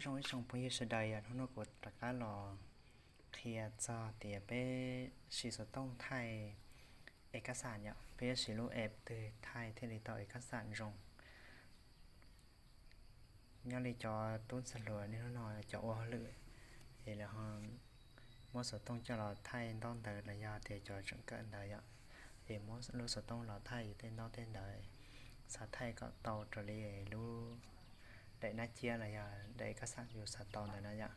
trong bây giờ đây nó có tất cả là khi cho thì bé sử dụng tông thay เอกสารเนี่ยเพื่อสิรูเอฟtừ thay thế thìต่อเอกสารdùng nhau đi cho tốn sản lượng nên nó nói cho ô lưỡi thì là họ mỗi số tông cho là thay tông từ là do thì cho chuẩn cận đời ạ thì mỗi số tông là thay tên đó tên đời xã thay có tàu trở lại lưu để nó chia là do để các sản dụng xã tàu này nó ạ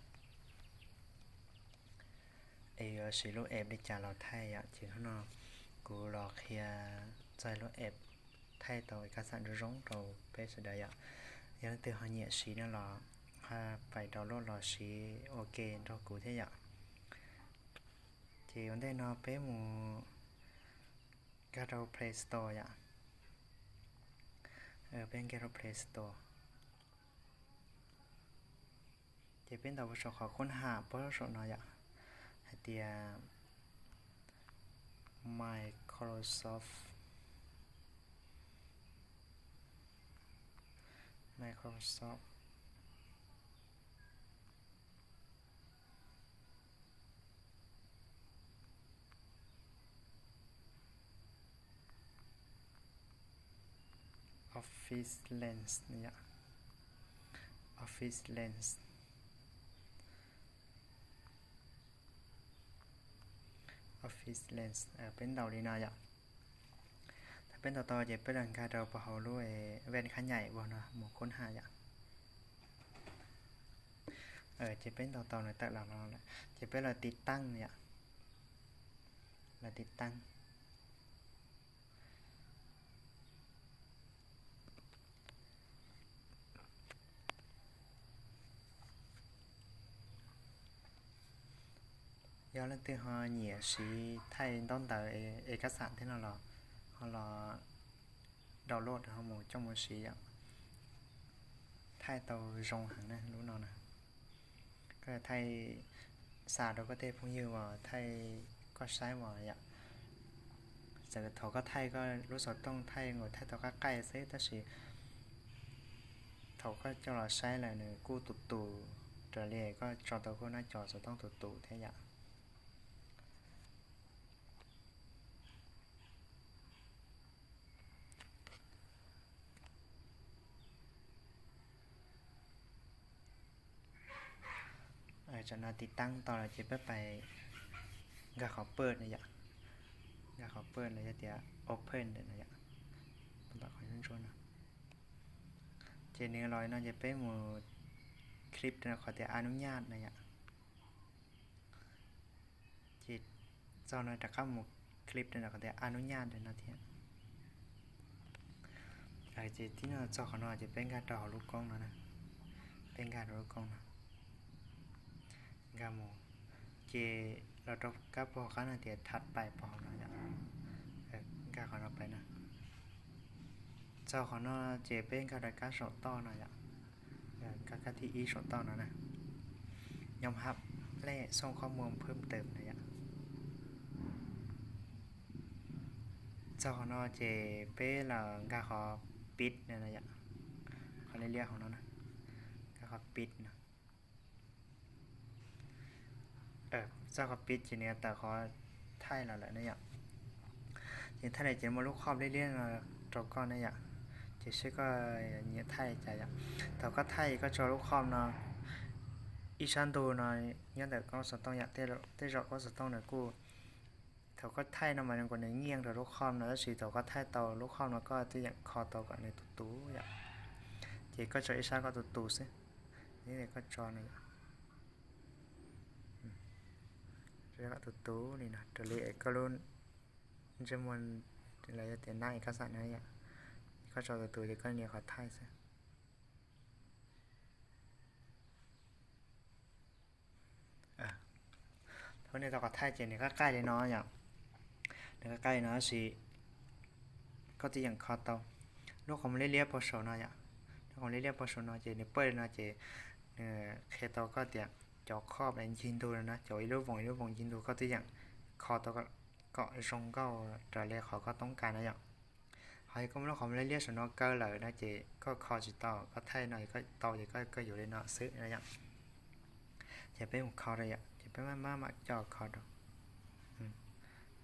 thì sử dụng ép đi trả là thay ạ chỉ nó cú lọ kia giải lúa ép thay tàu các sản dụng giống đầu bé sẽ đây ạ nhớ từ họ nhẹ xí nó là phải đào lót lò xí ok cho cú thế ạ thì vấn đề nó bé mù Garo Play Store ạ ở bên Garo Play Store thì bên đầu số khó khăn hạ bớt số nó ạ thì Microsoft Office Lens เนี่ย Office Lens Office Lens เป็นดาวดีนาอย่างถ้าเป็นต่อจะเป็นการการเราพอเขารู้แว่นขนาดใหญ่บ่เนาะหมวกค้นหาอย่างจะเป็นต่อในแต่ละเราแหละจะเป็นเราติดตั้งเนี่ยเราติดตั้งdo lên từ họ nhẹ sĩ thay đón tới ê các sản thế nào là họ là download họ một trong một sĩ ạ thay tàu rong hẳn này lúc nào nè cái thay xả đâu có thể cũng như mà thay có sai mà ạ giờ thầu có thay có lúc sau tông thay ngồi thay tàu các cây thế ta sĩ thầu có cho là sai là nè cu tụt tù trở lại có cho tàu có nói trò sau tông tụt tù thế ạ cho nóติดตั้งต่อเราจะไปกาขอเปิดนะจ๊ะกาขอเปิดเลยจะเดี๋ยว open เลยนะจ๊ะต่อขอชวนนะเจเนื้อร้อยน่าจะเป็นหมู่คลิปนะขอแต่อนุญาตนะจ๊ะจิตเจ้าหน้าที่เข้าหมู่คลิปนะขอแต่อนุญาตเลยนะเทียนไอ้จิตที่น่าเจ้าของเราจะเป็นการต่อลูกกล้องนะเป็นการต่อลูกกล้องนะกาโมเจเราต้องกับพอขนาดเดียถัดไปพอนะจ๊ะกาของเราไปนะเจ้าของเราเจเป็นการได้การสอนต่อนะจ๊ะการที่อีสอนต่อนะยอมรับและส่งข้อมูลเพิ่มเติมนะจ๊ะเจ้าของเราเจเป็นเราการขอปิดนะจ๊ะเขาเรียกของเรานะการขอปิดนะเจ้ากับปิดจีเนี่ยแต่ขอไทยเราแหละเนี่ยจีไทยจีมาลูกครอบเรื่อยๆเราจบก่อนเนี่ยจีชื่อก็เนี่ยไทยใจอ่ะแต่ก็ไทยก็จอลูกครอบเนาะอีชันดูหน่อยเนี่ยแต่ก็สต้องอยากเต้รอก็สต้องเนี่ยกูแต่ก็ไทยเนาะมันกว่าเนี่ยเงี้ยงแต่ลูกครอบเนาะแล้วสีแต่ก็ไทยต่อลูกครอบเนาะก็ที่อย่างคอต่อกันในตู้อย่างจีก็จออีชันก็ตู้สินี่เนี่ยก็จอเนี่ยเรียกว่าตู้นี่นะตัวเล็กก็รุ่นจะมันอะไรจะเตียนหน้าเอกสารอะไรอ่ะก็จอตู้จะก็เนี่ยเขาถ่ายซะเพราะเนี่ยเราก็ถ่ายเจนี่ก็ใกล้เลยเนาะอย่างเนี่ยก็ใกล้เนาะสิก็จะอย่างคอเตาลูกของเรียบพอโซนอย่างลูกของเรียบพอโซนเจนี่เปิดนะเจเคเตาก็เตียจอครอบอะไรยินดูนะจออีรูปวงยินดูก็ที่อย่างคอตัวก็เกาะทรงก็แต่เลยเขาก็ต้องการนะอย่างเข hay cũng nó không lấy liếc nó cơ lời nó chỉ có kho chỉ tàu có thay này có tàu thì cóอยู่ในnọซื้ออะไรอย่างจะเป็นคอเลยอ่ะจะเป็นมาจอคอด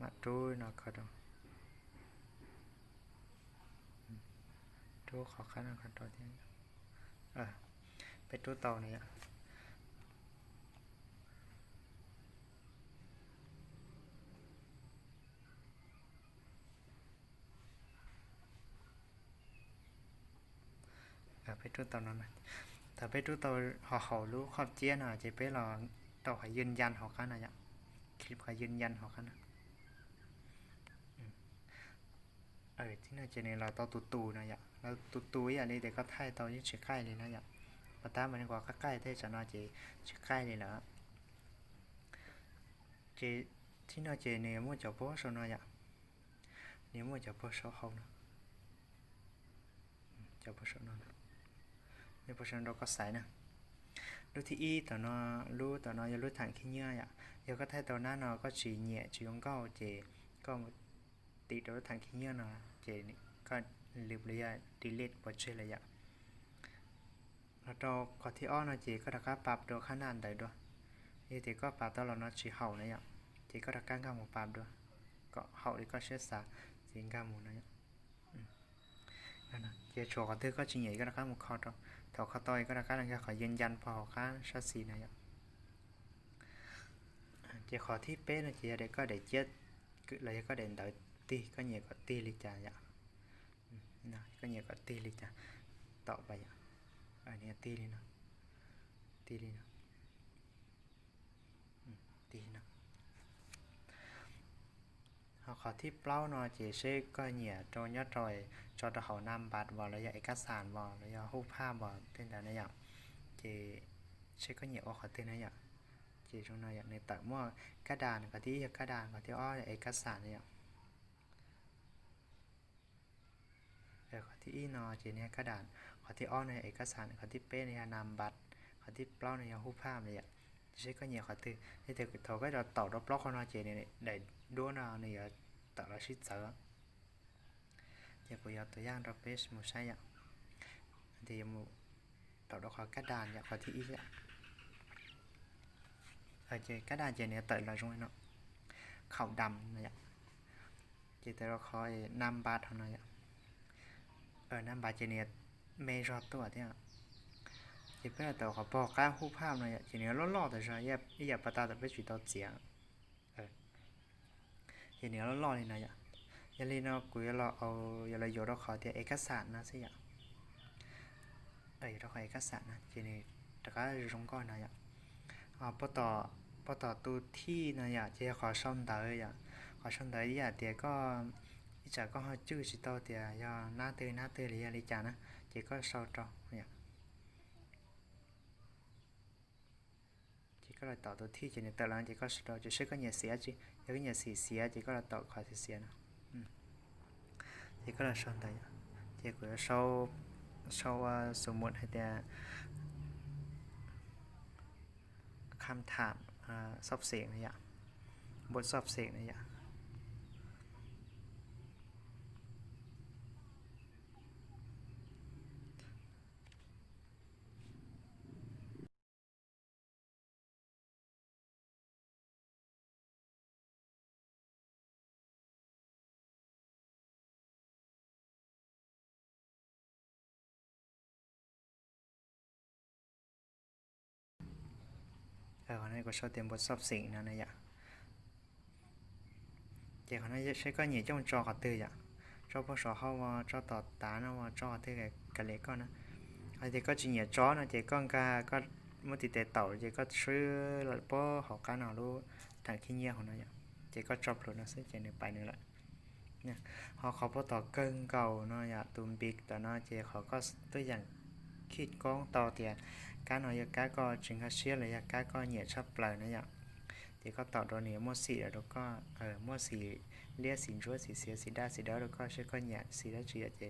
มาดูนอคอดดูขอขั้นขั้นตอนที่ไปดูเตาเนี่ยไปดูเตานั้นนะแต่ไปดูเตาhọรู้ขอบเจี๊ยน่ะจะไปรอเตาเขายืนยันเขาขั้นอะไรคลิปเขายืนยันเขาขั้นนะที่น่าจะเนี่ยเราเตาตูนะอย่างเราตูอย่างนี้เด็กก็ไทยเตาที่เชื่อใกล้เลยนะอย่างปะตามันกว่าใกล้ได้จะน่าจะเชื่อใกล้เลยนะเจที่น่าจะเนี่ยมั่วจะโพสต์นะอย่างเนี่ยมั่วจะโพสต์เขาเนาะจะโพสต์นั่นเนี่ยโพสต์เราก็ใส่นะรู้ที่อีแต่nóรู้แต่nóยังรู้ทางขี้เงี้ยอ่ะยังก็ไทยตอนนั้นnó có chỉ nhẹ chỉ không cao chỉ cóตีตัวทางขี้เงี้ยนะเจนี่ก็ลืมเลยอะดีเลทบอเชเลยอะแล้วเราก่อนที่อ้อนะเจก็ตะก้าปรับตัวขนาดใดด้วยยี่ตีก็ปรับตัวเราเนาะชีเห่าเนี่ยเจก็ตะก้าก้าหมูปรับด้วยก็เห่าดีก็เชื่อสาสิงก้าหมูเนี่ยนั่นนะเจโชว์ก็ตื้อก็จริงใหญ่ก็ตะก้าหมูคอตัวแถวข้อต่อยก็ตะก้าหลังจากขอยืนยันพอข้าชัดสีเนี่ยเจขอที่เป๊ะนะเจเด็กก็เด็กเจ็ดเลยก็เด่นเดาตีก็เหนียวก็ตีลิจ่าอย่างนะก็เหนียวก็ตีลิจ่าต่อไปอย่างอันนี้ตีลินะตีลินะตีนะเขาขอที่เปล่าเนาะเจเช่ก็เหนียวโจนยอดรอยจอดเขานำบัตรบอลระยะเอกสารบอลระยะรูปภาพบอลเต้นแต่ในอย่างเจเช่ก็เหนียวออกขอเต้นในอย่างเจตรงนั้นอย่างในแต่เมื่อกระดานกับที่กระดานกับที่อ้อเอกสารเนี่ยขอที่อีนอเจเนี่ยกระดานขอที่อ้อในเอกสารขอที่เป้ในนามบัตรขอที่เปล่าในรูปภาพเนี่ยใช่ก็เหนียวขอที่ที่เด็กเขาก็จะต่อรอบล็อกเขานอเจเนี่ยได้ดูนอเนี่ยต่อเราชิดเสือเดี๋ยวกูยกตัวอย่างเราเป้สมุใช่ยังเดี๋ยวมูต่อเราขอกระดานอย่างขอที่อีอ่ะเจกระดานเจเนี่ยเติร์เราตรงนี้เนาะเข่าดำเนี่ยเจแต่เราคอยนำบัตรเขาหน่อยนำบัตรเจเนี่ยเมย์รอตัวเนี่ยchỉ biết là tàu họ bỏ cái hút phao này chỉ nếu lo thì sao giờ bắt ta phải chuyển tàu tiền chỉ nếu lo thì này giờ lên nó cứ lo giờ là giờ đó khỏi thì ếch sản nó sẽ đó khỏi ếch sản chỉ này tất cả trong con này bắt tàu tu thi này chỉ khỏi xong tới khỏi xong tới giờ thì có chả có họ chưa chỉ tàu thì giờ nát tươi lý chả nó chỉ có sau tròก็เราต่อตัวที่จะในตารางจะก็เราจะใช้ก็เหยียดเสียจีแล้วก็เหยียดสีเสียจะก็เราต่อคอยเสียนะจะก็เราชนได้จะก็เราว่าสมมติให้แต่คำถามสอบเสียงนะอย่างบทสอบเสียงนะอย่างคนนั้นก็ชอบเตรียมบทสอบเสียงนะอย่างเจ้าคนนั้นใช้ก็เหยียดจ้องจอกับตื้ออย่างจอพอสอเข้าว่าจอต่อตานะว่าจอตื้อกับเล็กก็นะไอ้เด็กก็จะเหยียดจอนะเจ้าก็เมื่อติดแต่เต่าเจ้าก็ซื้อแล้วพอหอกการเอาลูทางขี้เงี้ยของนั่นอย่างเจ้าก็จบเลยนะซึ่งเจ้าเนี่ยไปนึงละเนี่ยเขาพอต่อเกินเก่าเนาะอย่างตุ่มบิ๊กแต่เนาะเจ้าเขาก็ตัวอย่างคิดก้องต่อเตียการเอาอย่างการก็จึงเขาเชื่อเลยอย่างการก็เหยียดชอบปลายนะอย่างเจ้าก็ต่อตัวนี้มั่วสีแล้วก็มั่วสีเลี้ยสีชั่วสีเสียสีได้สีได้แล้วก็ใช้ก็เหยียดสีได้เจียเจ้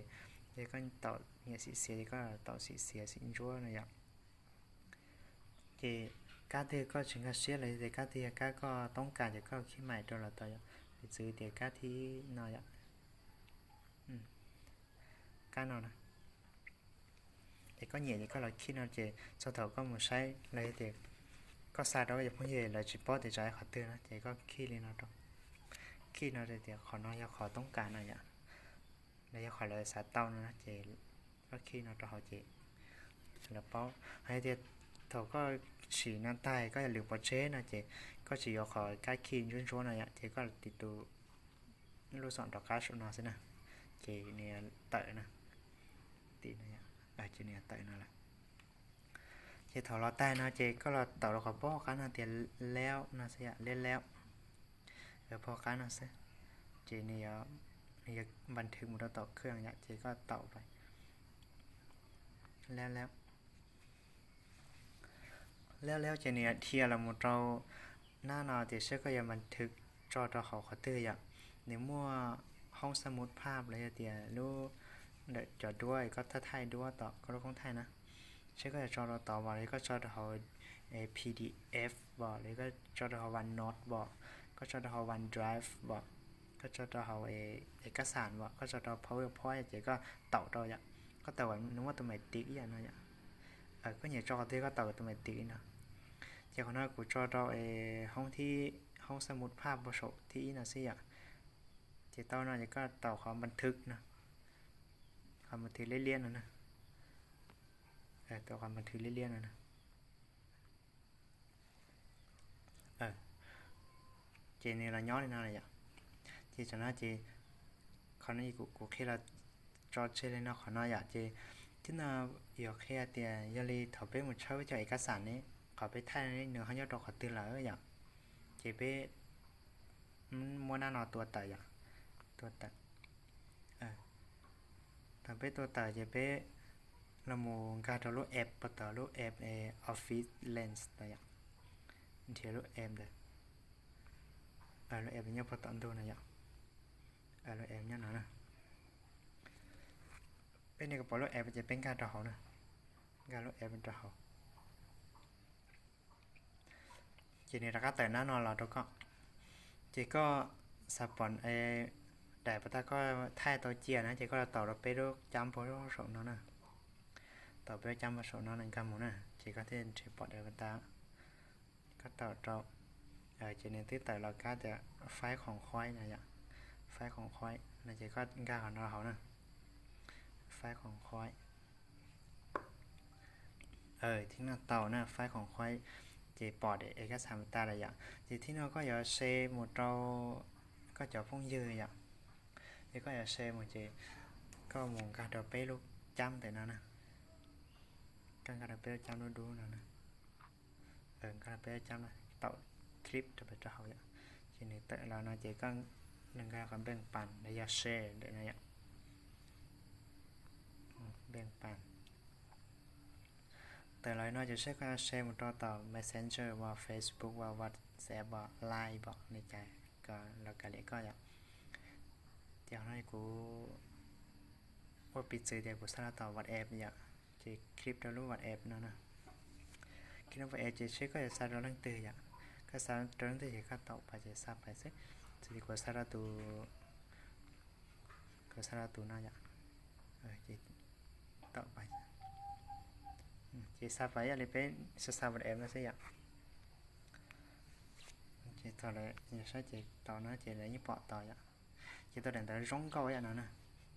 าก็ต่อเหยียดสีเสียก็ต่อสีเสียสีชั่วนะอย่างเจ้าการที่ก็จึงเขาเชื่อเลยแต่การที่การก็ต้องการจะก็คิดใหม่ตัวละตัวอย่างซื้อเดี๋ยวการที่น้อยอย่าง cá nào nè thì có nhiều thì có là khi nào chị sau thầu có một sai lấy thì có sai đó giờ không gì là chỉ bỏ thì trái khó tư nó thì có khi lên nó trong khi nào thì khó nó ra khó tống cả này nhá để khỏi lời xả tao nữa chị có khi nào cho họ chị là bao hay thì thầu có chỉ năng tay có là liệu bỏ chế nè chị có chỉ có khỏi cái khi chuyên số này thì có là tỷ tụ lưu soạn đọc cá số nào thế nè chị nè tệ nè tỷ này chị nè tệ nào là chị thầu lo tay nó chị có là tàu được bỏ cái nào tiền leo nó sẽ lên leo rồi bỏ cái nó sẽ chị nè thìบันทึกมันต่อเครื่องเนี่ยจีก็ต่อไปแล้วจีเนี่ยเทียละมุดเราหน้าหนาวจีก็ยังบันทึกจอเราเขาตื้ออย่างในมั่วห้องสมุดภาพเลยเตียรู้เดี๋ยวจอด้วยก็ถ้าไทยด้วยต่อก็รู้ของไทยนะเชื่อก็จะจอเราต่อว่าเลยก็จอเราPDF บอกเลยก็จอเราวันโน้ตบอกก็จอเราวัน drive บอกก็จะเอาเอกสารว่าก็จะเอา PowerPoint เจ๊ก็ต่อเราอย่างก็ต่อว่านึกว่าตัวใหม่ติ๊กอย่างนั้นอย่างก็อย่าจอที่ก็ต่อตัวใหม่ติ๊กนะเจ้าของน้ากูจอเราห้องที่ห้องสมุดภาพบทสที่น่ะสิอย่างเจ้าเต้าน่าจะก็ต่อความบันทึกนะความบันทึกเลี่ยนๆนะต่อความบันทึกเลี่ยนๆนะเจนี่เราย้อนในนั้นอะไรอย่างchị cho nó chị còn này của khi là cho chơi nó còn nó dạ chị chứ nào giờ khi thì giờ đi thở bé một số cho cái sản ấy khỏi bé thay này nữa không nhớ đâu khỏi từ là ở dạ chị bé mua nó tua tờ dạ tua tờ thở bé tua tờ chị bé là một cái trò lúc app bắt đầu lúc app office lens này dạ thì lúc app đấy lúc app nhớ bắt đầu đâu này dạ rồi em nhớ nữa nè bên này có bỏ lỗi emจะเป็นการต่อเขานะการลดemเป็นต่อเขาทีนี้เราก็แต่งหน้านอนเราตัวก็จีก็สปอนแต่ปัตตาก็ท่ายตัวเจียนะจีก็ต่อเราไปด้วยจำพอด้วยสองนั่นนะต่อไปจำพอสองนั่นหนึ่งคำหมดนะจีก็ที่จีปอดเดี๋ยวปัตตาก็ต่อเราจีนี้ที่แต่เราก็จะไฟของค่อยนะอย่างไฟของค่อยนะเจ๊ก็กล้าของเรานะไฟของค่อยที่เราเต่านะไฟของค่อยเจ๊ปอดเอกสารตาอะไรอย่างเจ๊ที่เราก็อย่าเซหมดเราก็จะพุ่งยืดอย่างเจ๊ก็อย่าเซหมดเจ๊ก็มองการเราไปลูกจำแต่นั้นนะการเราไปจำดูนะการเราไปจำนะเต่าคลิปจะไปเจ้าอย่างเจ๊นี่แต่เรานะเจ๊ก็นึงการแบ่งปันระยะแชร์เดี๋ยวนี้แบ่งปันแต่เราน่าจะใช้การแชร์มันต่อ Messenger ว่า Facebook ว่า WhatsApp ว่า Line บอกในใจก็เราก็เลยก็อยากเดี๋ยวให้กูว่าปิดสื่อเดี๋ยวกูสร้างต่อ WhatsApp อยากจะคลิปเรารู้ WhatsApp นะคลิป WhatsApp จะใช้ก็จะสร้างเราเรื่องตื่นอยากก็สร้างเรื่องตื่นจะก็ต่อไปจะทราบไปสิjadi ko saratu nanya jadi tak baca jadi siapa ya lebih sesabar em nó sẽ vậy chỉ tao lại như sao chỉ tao nó chỉ là như bỏ tao vậy chỉ tao đang tới rong câu vậy nè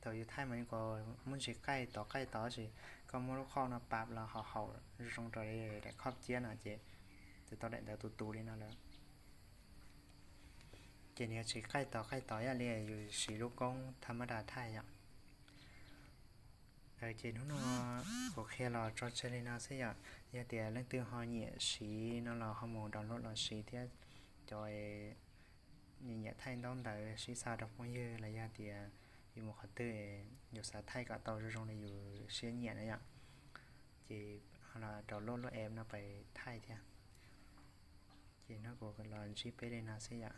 tao như thay mình có muốn chỉ cây tao gì có muốn kho nó bạp là họ hậu rong rồi để khóc chia nè chị thì tao đang tới tù đi nó nữa chị này chỉ khai tỏ ya liềnอยู่สีลูกกงธรรมดาไทยอ่ะchị nó có khi là cho chơi nó sẽ vậy giờ thì lên từ họ nhẹสีnó là họ muốn download làสีthì cho nhẹ thay đón đợiสีsao đọc bao nhiêu là giờ thìอยู่một khóa từ nhiều xã thay cả tàu trong nàyอยู่สีnhẹ này ạ chị là download em nó phải thay thì chị nó có là GP đây nó sẽ vậy